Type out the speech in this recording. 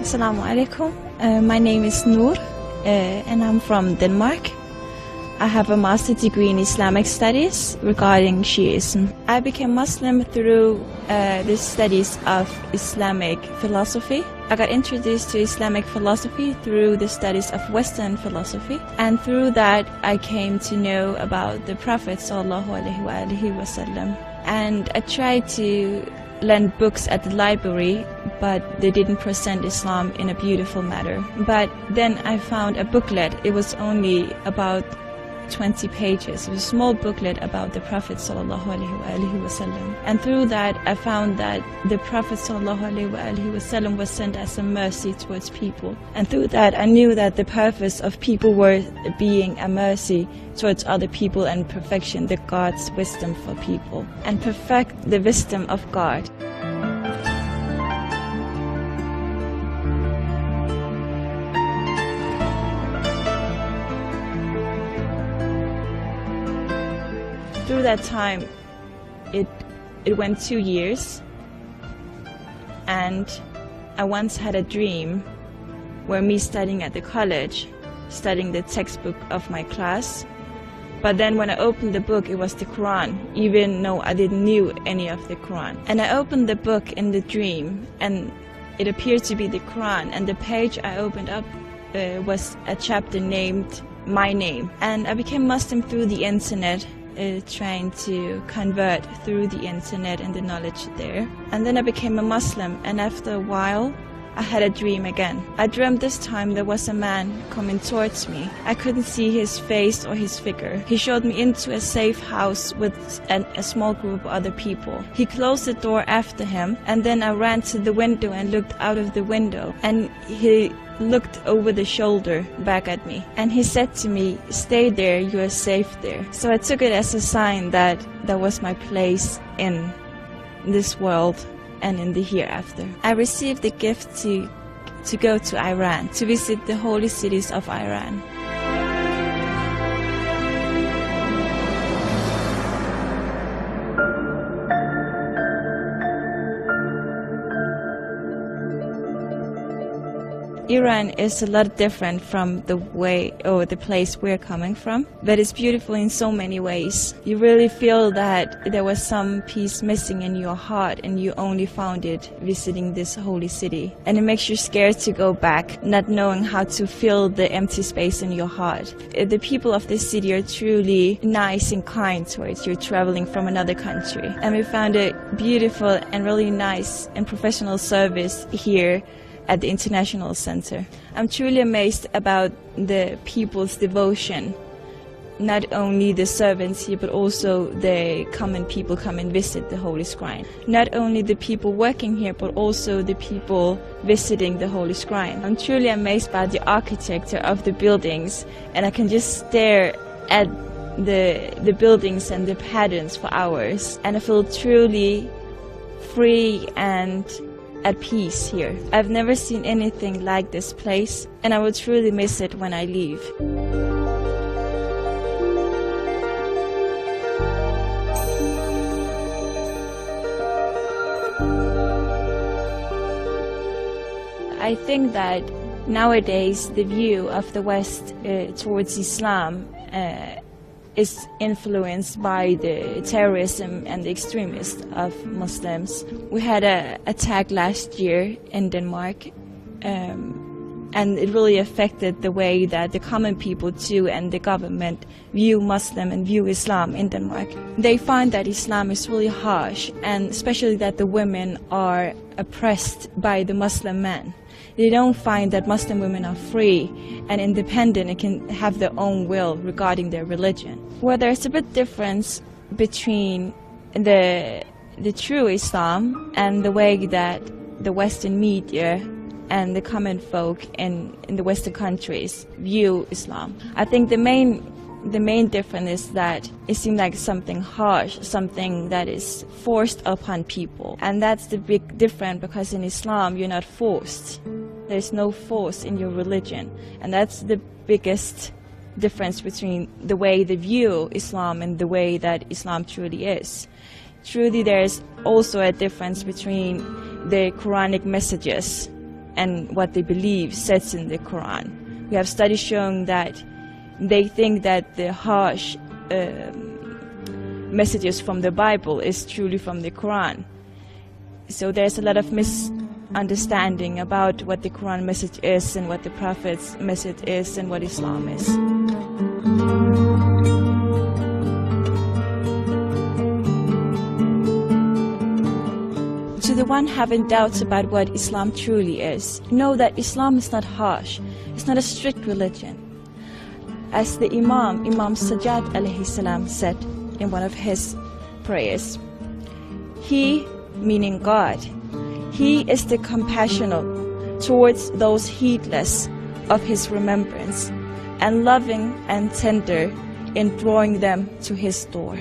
Assalamu alaikum. My name is Noor, and I'm from Denmark. I have a master's degree in Islamic studies regarding Shiism. I became Muslim through the studies of Islamic philosophy. I got introduced to Islamic philosophy through the studies of Western philosophy, and through that I came to know about the Prophet ﷺ. And I tried to lend books at the library, but they didn't present Islam in a beautiful manner. But then I found a booklet. It was only about 20 pages. It was a small booklet about the Prophet ﷺ. And through that I found that the Prophet ﷺ was sent as a mercy towards people. And through that I knew that the purpose of people were being a mercy towards other people and perfection, the God's wisdom for people, and perfect the wisdom of God. Through that time, it went 2 years, and I once had a dream where me studying at the college, studying the textbook of my class, but then when I opened the book, it was the Quran, even though I didn't knew any of the Quran. And I opened the book in the dream, and it appeared to be the Quran, and the page I opened up was a chapter named My Name. And I became Muslim through the internet, trying to convert through the internet and the knowledge there. And then I became a Muslim, and after a while I had a dream again. I dreamt this time there was a man coming towards me. I couldn't see his face or his figure. He showed me into a safe house with a small group of other people. He closed the door after him, and then I ran to the window and looked out of the window, and he looked over the shoulder back at me, and he said to me, "Stay there, you are safe there." So I took it as a sign that that was my place in this world and in the hereafter. I received the gift to go to Iran, to visit the holy cities of Iran. Iran is a lot different from the way or the place we're coming from, but it's beautiful in so many ways. You really feel that there was some piece missing in your heart, and you only found it visiting this holy city. And it makes you scared to go back, not knowing how to fill the empty space in your heart. The people of this city are truly nice and kind towards you traveling from another country. And we found a beautiful and really nice and professional service here at the International Center. I'm truly amazed about the people's devotion. Not only the servants here, but also the common people come and visit the Holy Shrine. Not only the people working here, but also the people visiting the Holy Shrine. I'm truly amazed by the architecture of the buildings, and I can just stare at the buildings and the patterns for hours. And I feel truly free and at peace here. I've never seen anything like this place, and I will truly miss it when I leave. I think that nowadays the view of the West towards Islam is influenced by the terrorism and the extremists of Muslims. We had an attack last year in Denmark, and it really affected the way that the common people too and the government view Muslim and view Islam in Denmark. They find that Islam is really harsh, and especially that the women are oppressed by the Muslim men. They don't find that Muslim women are free and independent and can have their own will regarding their religion. Well, there's a bit difference between the true Islam and the way that the Western media and the common folk in the Western countries view Islam. I think the main difference is that it seems like something harsh, something that is forced upon people. And that's the big difference, because in Islam you're not forced. There's no force in your religion. And that's the biggest difference between the way they view Islam and the way that Islam truly is. Truly there's also a difference between the Quranic messages and what they believe says in the Quran. We have studies showing that they think that the harsh messages from the Bible is truly from the Quran. So there's a lot of misunderstanding about what the Quran message is and what the Prophet's message is and what Islam is. To the one having doubts about what Islam truly is, know that Islam is not harsh, it's not a strict religion. As the Imam Sajjad alayhi salam said in one of his prayers, He, meaning God, He is the compassionate towards those heedless of His remembrance, and loving and tender in drawing them to His door.